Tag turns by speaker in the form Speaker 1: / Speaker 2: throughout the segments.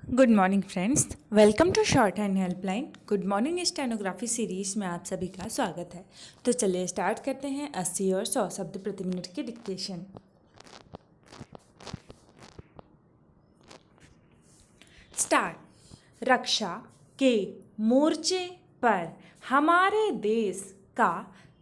Speaker 1: Good morning friends, welcome to shorthand helpline. Good morning stenography series में आप सभी का स्वागत है। तो चलिए स्टार्ट करते हैं 80 और 100 शब्द प्रति मिनट की डिक्टेशन। स्टार्ट। रक्षा के मोर्चे पर हमारे देश का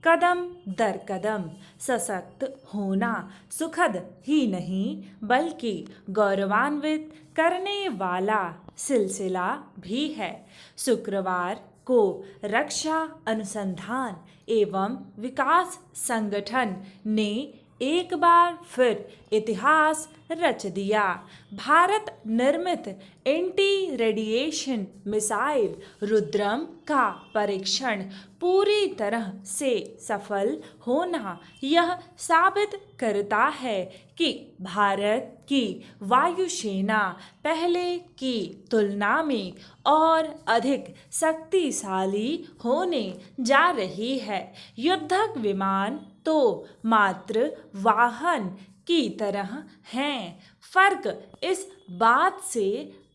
Speaker 1: कदम दर कदम सशक्त होना सुखद ही नहीं बल्कि गौरवान्वित करने वाला सिलसिला भी है। शुक्रवार को रक्षा अनुसंधान एवं विकास संगठन ने एक बार फिर इतिहास रच दिया। भारत निर्मित एंटी रेडिएशन मिसाइल रुद्रम का परीक्षण पूरी तरह से सफल होना यह साबित करता है कि भारत की वायुसेना पहले की तुलना में और अधिक शक्तिशाली होने जा रही है। युद्धक विमान तो मात्र वाहन की तरह हैं। फर्क इस बात से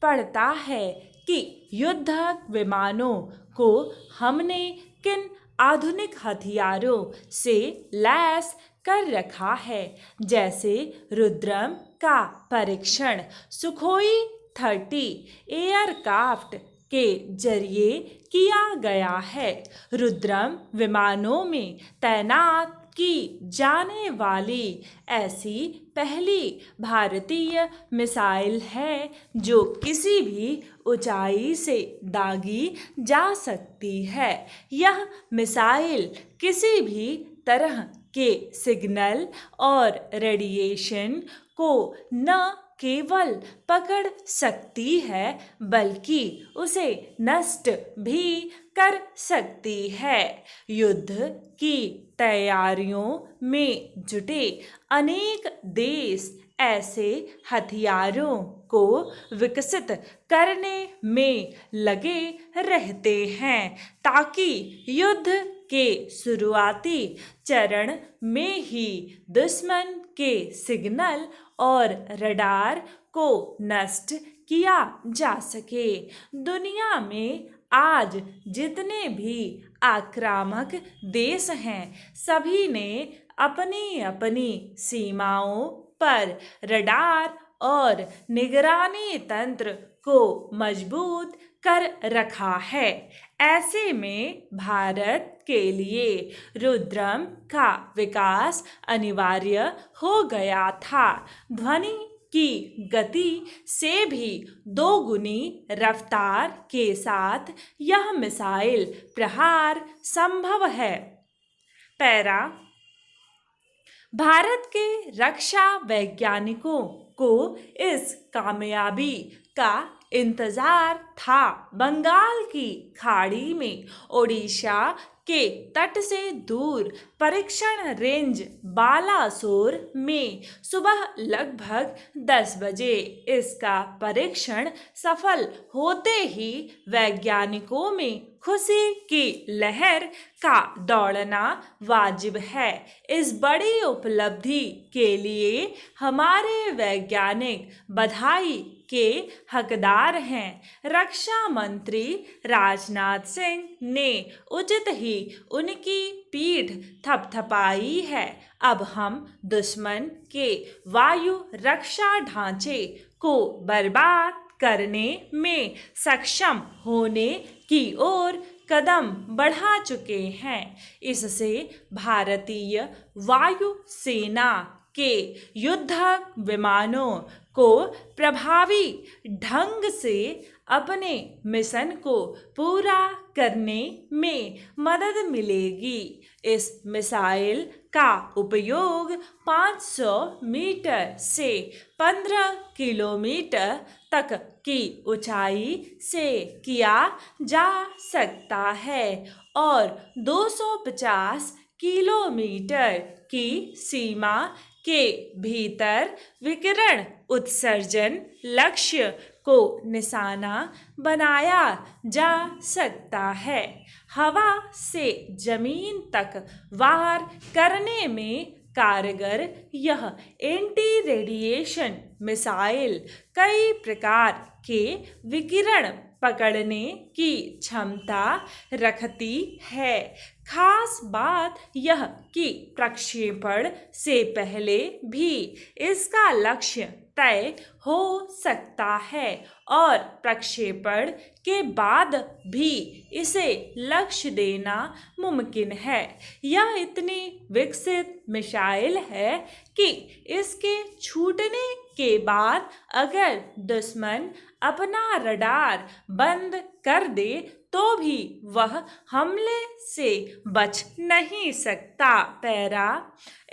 Speaker 1: पड़ता है कि युद्धक विमानों को हमने किन आधुनिक हथियारों से लैस कर रखा है। जैसे रुद्रम का परीक्षण सुखोई 30 एयरक्राफ्ट के जरिए किया गया है। रुद्रम विमानों में तैनात की जाने वाली ऐसी पहली भारतीय मिसाइल है जो किसी भी ऊंचाई से दागी जा सकती है। यह मिसाइल किसी भी तरह के सिग्नल और रेडिएशन को न केवल पकड़ सकती है बल्कि उसे नष्ट भी कर सकती है। युद्ध की तैयारियों में जुटे अनेक देश ऐसे हथियारों को विकसित करने में लगे रहते हैं ताकि युद्ध के शुरुआती चरण में ही दुश्मन के सिग्नल और रडार को नष्ट किया जा सके। दुनिया में आज जितने भी आक्रामक देश हैं सभी ने अपनी अपनी सीमाओं पर रडार और निगरानी तंत्र को मजबूत कर रखा है। ऐसे में भारत के लिए रुद्रम का विकास अनिवार्य हो गया था। ध्वनि की गति से भी दोगुनी रफ्तार के साथ यह मिसाइल प्रहार संभव है। पैरा। भारत के रक्षा वैज्ञानिकों को इस कामयाबी का इंतजार था। बंगाल की खाड़ी में ओडिशा के तट से दूर परीक्षण रेंज बालासोर में सुबह लगभग 10 बजे इसका परीक्षण सफल होते ही वैज्ञानिकों में खुशी की लहर का दौड़ना वाजिब है। इस बड़ी उपलब्धि के लिए हमारे वैज्ञानिक बधाई के हकदार हैं। रक्षा मंत्री राजनाथ सिंह ने उचित ही उनकी पीठ थपथपाई है। अब हम दुश्मन के वायु रक्षा ढांचे को बर्बाद करने में सक्षम होने की ओर कदम बढ़ा चुके हैं। इससे भारतीय वायु सेना के युद्धक विमानों को प्रभावी ढंग से अपने मिशन को पूरा करने में मदद मिलेगी। इस मिसाइल का उपयोग 500 मीटर से 15 किलोमीटर तक की ऊंचाई से किया जा सकता है और 250 किलोमीटर की सीमा के भीतर विकिरण उत्सर्जन लक्ष्य को निशाना बनाया जा सकता है। हवा से जमीन तक वार करने में कारगर यह एंटी रेडिएशन मिसाइल कई प्रकार के विकिरण पकड़ने की क्षमता रखती है। खास बात यह कि प्रक्षेपण से पहले भी इसका लक्ष्य तय हो सकता है और प्रक्षेपण के बाद भी इसे लक्ष्य देना मुमकिन है। यह इतनी विकसित मिसाइल है कि इसके छूटने के बाद अगर दुश्मन अपना रडार बंद कर दे तो भी वह हमले से बच नहीं सकता। पैरा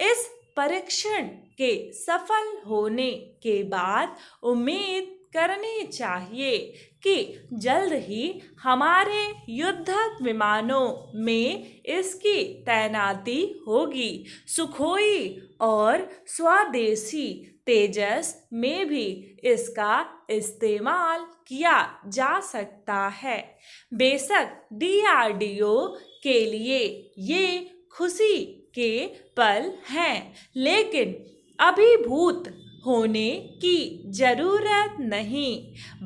Speaker 1: इस परीक्षण के सफल होने के बाद उम्मीद करनी चाहिए कि जल्द ही हमारे युद्धक विमानों में इसकी तैनाती होगी। सुखोई और स्वदेशी तेजस में भी इसका इस्तेमाल किया जा सकता है। बेशक DRDO के लिए ये खुशी के पल हैं, लेकिन अभिभूत होने की जरूरत नहीं।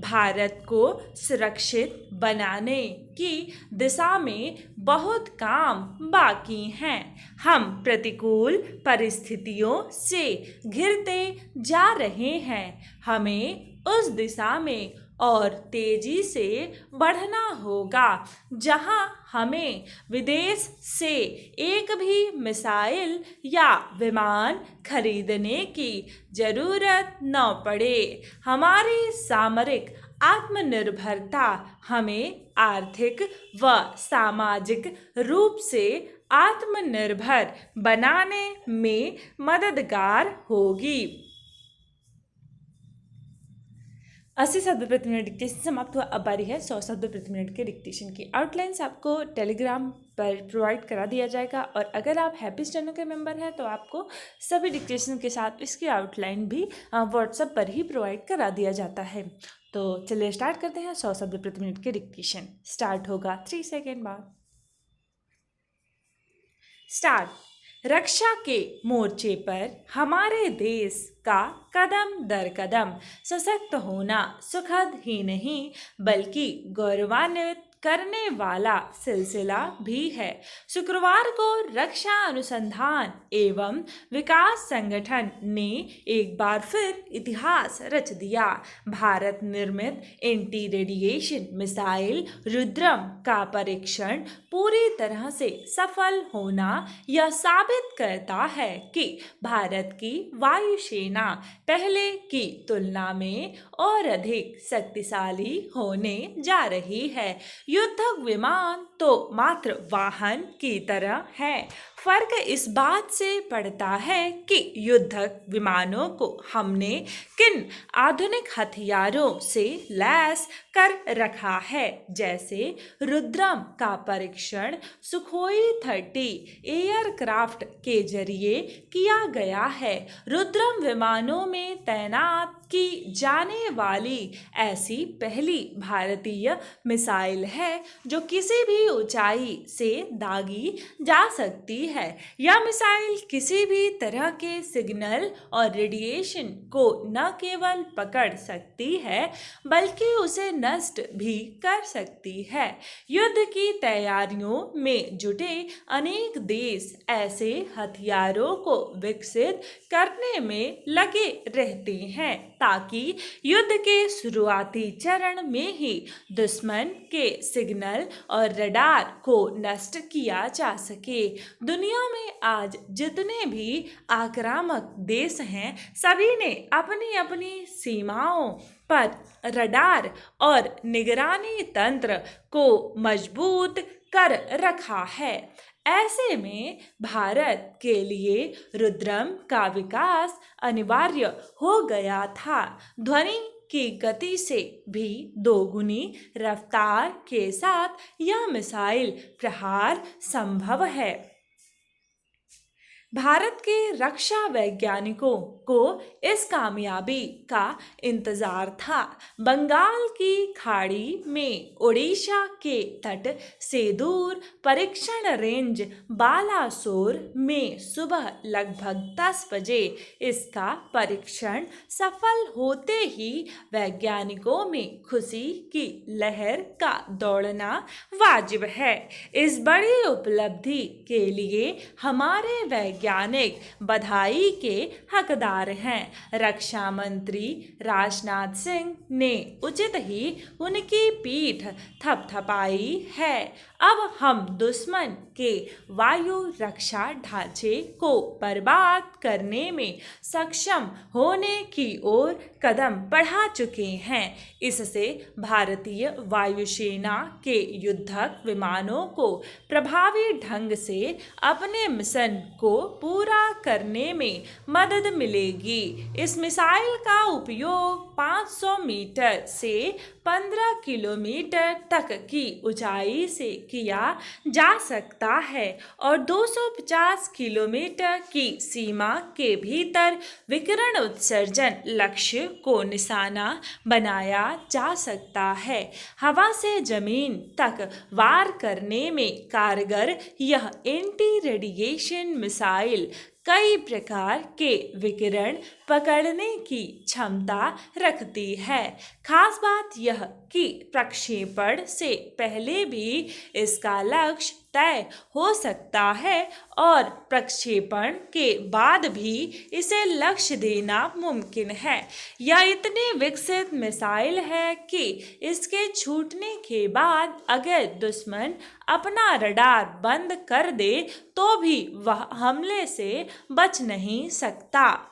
Speaker 1: भारत को सुरक्षित बनाने की दिशा में बहुत काम बाकी हैं। हम प्रतिकूल परिस्थितियों से घिरते जा रहे हैं। हमें उस दिशा में और तेजी से बढ़ना होगा जहां हमें विदेश से एक भी मिसाइल या विमान खरीदने की जरूरत न पड़े। हमारी सामरिक आत्मनिर्भरता हमें आर्थिक व सामाजिक रूप से आत्मनिर्भर बनाने में मददगार होगी। 80 शब्द प्रति मिनट डिक्टेशन समाप्त हुआ। अब बारी है 100 शब्द प्रति मिनट के डिक्टेशन की। आउटलाइंस आपको टेलीग्राम पर प्रोवाइड करा दिया जाएगा और अगर आप हैप्पी स्टेनो के मेंबर हैं तो आपको सभी डिक्टेशन के साथ इसकी आउटलाइन भी व्हाट्सएप पर ही प्रोवाइड करा दिया जाता है। तो चलिए स्टार्ट करते हैं 100 शब्द प्रति मिनट के डिक्टेशन। स्टार्ट होगा 3 सेकेंड बाद। स्टार्ट। रक्षा के मोर्चे पर हमारे देश का कदम दर कदम सशक्त होना सुखद ही नहीं बल्कि गौरवान्वित करने वाला सिलसिला भी है। शुक्रवार को रक्षा अनुसंधान एवं विकास संगठन ने एक बार फिर इतिहास रच दिया। भारत निर्मित एंटी रेडिएशन मिसाइल रुद्रम का परीक्षण पूरी तरह से सफल होना यह साबित करता है कि भारत की वायुसेना पहले की तुलना में और अधिक शक्तिशाली होने जा रही है। युद्धक विमान तो मात्र वाहन की तरह है। फर्क इस बात से पड़ता है कि युद्धक विमानों को हमने किन आधुनिक हथियारों से लैस कर रखा है। जैसे रुद्रम का परीक्षण सुखोई 30 एयरक्राफ्ट के जरिए किया गया है। रुद्रम विमानों में तैनात की जाने वाली ऐसी पहली भारतीय मिसाइल है जो किसी भी ऊंचाई से दागी जा सकती है। यह मिसाइल किसी भी तरह के सिग्नल और रेडिएशन को न केवल पकड़ सकती है बल्कि उसे नष्ट भी कर सकती है। युद्ध की तैयारियों में जुटे अनेक देश ऐसे हथियारों को विकसित करने में लगे रहते हैं ताकि युद्ध के शुरुआती चरण में ही दुश्मन के सिग्नल और रडार को नष्ट किया जा सके। दुनिया में आज जितने भी आक्रामक देश हैं सभी ने अपनी अपनी सीमाओं पर रडार और निगरानी तंत्र को मजबूत कर रखा है। ऐसे में भारत के लिए रुद्रम का विकास अनिवार्य हो गया था। ध्वनि की गति से भी दोगुनी रफ्तार के साथ यह मिसाइल प्रहार संभव है। भारत के रक्षा वैज्ञानिकों को इस कामयाबी का इंतजार था। बंगाल की खाड़ी में ओडिशा के तट से दूर परीक्षण रेंज बालासोर में सुबह लगभग 10 बजे इसका परीक्षण सफल होते ही वैज्ञानिकों में खुशी की लहर का दौड़ना वाजिब है। इस बड़ी उपलब्धि के लिए हमारे वैज्ञानिक बधाई के हकदार हैं। रक्षा मंत्री राजनाथ सिंह ने उचित ही उनकी पीठ थपथपाई है। अब हम दुश्मन के वायु रक्षा ढांचे को बर्बाद करने में सक्षम होने की ओर कदम बढ़ा चुके हैं। इससे भारतीय वायुसेना के युद्धक विमानों को प्रभावी ढंग से अपने मिशन को पूरा करने में मदद मिलेगी। इस मिसाइल का उपयोग 500 मीटर से 15 किलोमीटर तक की ऊंचाई से किया जा सकता है और 250 किलोमीटर की सीमा के भीतर विकिरण उत्सर्जन लक्ष्य को निशाना बनाया जा सकता है। हवा से जमीन तक वार करने में कारगर यह एंटी रेडिएशन मिसाइल कई प्रकार के विकिरण पकड़ने की क्षमता रखती है। खास बात यह कि प्रक्षेपण से पहले भी इसका लक्ष्य तय हो सकता है और प्रक्षेपण के बाद भी इसे लक्ष्य देना मुमकिन है। यह इतनी विकसित मिसाइल है कि इसके छूटने के बाद अगर दुश्मन अपना रडार बंद कर दे तो भी वह हमले से बच नहीं सकता।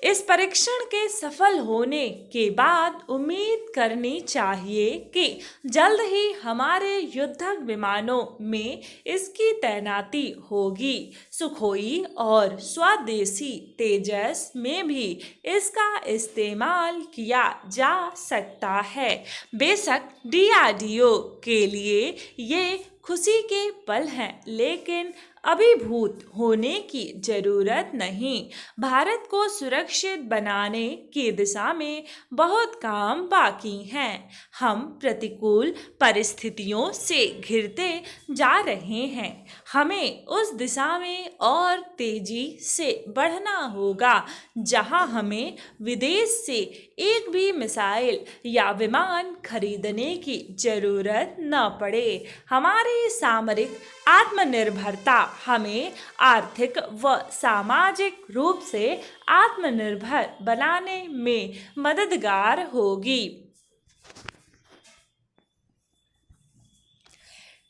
Speaker 1: इस परीक्षण के सफल होने के बाद उम्मीद करनी चाहिए कि जल्द ही हमारे युद्धक विमानों में इसकी तैनाती होगी। सुखोई और स्वदेशी तेजस में भी इसका इस्तेमाल किया जा सकता है। बेशक DRDO के लिए ये खुशी के पल हैं, लेकिन अभिभूत होने की जरूरत नहीं। भारत को सुरक्षित बनाने की दिशा में बहुत काम बाकी हैं। हम प्रतिकूल परिस्थितियों से घिरते जा रहे हैं। हमें उस दिशा में और तेजी से बढ़ना होगा जहां हमें विदेश से एक भी मिसाइल या विमान खरीदने की जरूरत न पड़े। हमारी सामरिक आत्मनिर्भरता हमें आर्थिक व सामाजिक रूप से आत्मनिर्भर बनाने में मददगार होगी।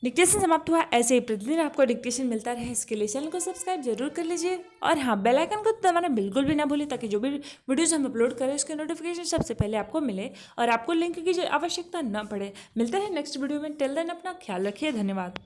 Speaker 1: डिक्टेशन समाप्त हुआ। ऐसे ही प्रतिदिन आपको डिक्टेशन मिलता रहे इसके लिए चैनल को सब्सक्राइब जरूर कर लीजिए और हाँ, बेल आइकन को दबाना बिल्कुल भी ना भूलिए ताकि जो भी वीडियोस हम अपलोड करें उसके नोटिफिकेशन सबसे पहले आपको मिले और आपको लिंक की आवश्यकता ना पड़े। मिलते हैं नेक्स्ट वीडियो में। टिल देन अपना ख्याल रखिए। धन्यवाद।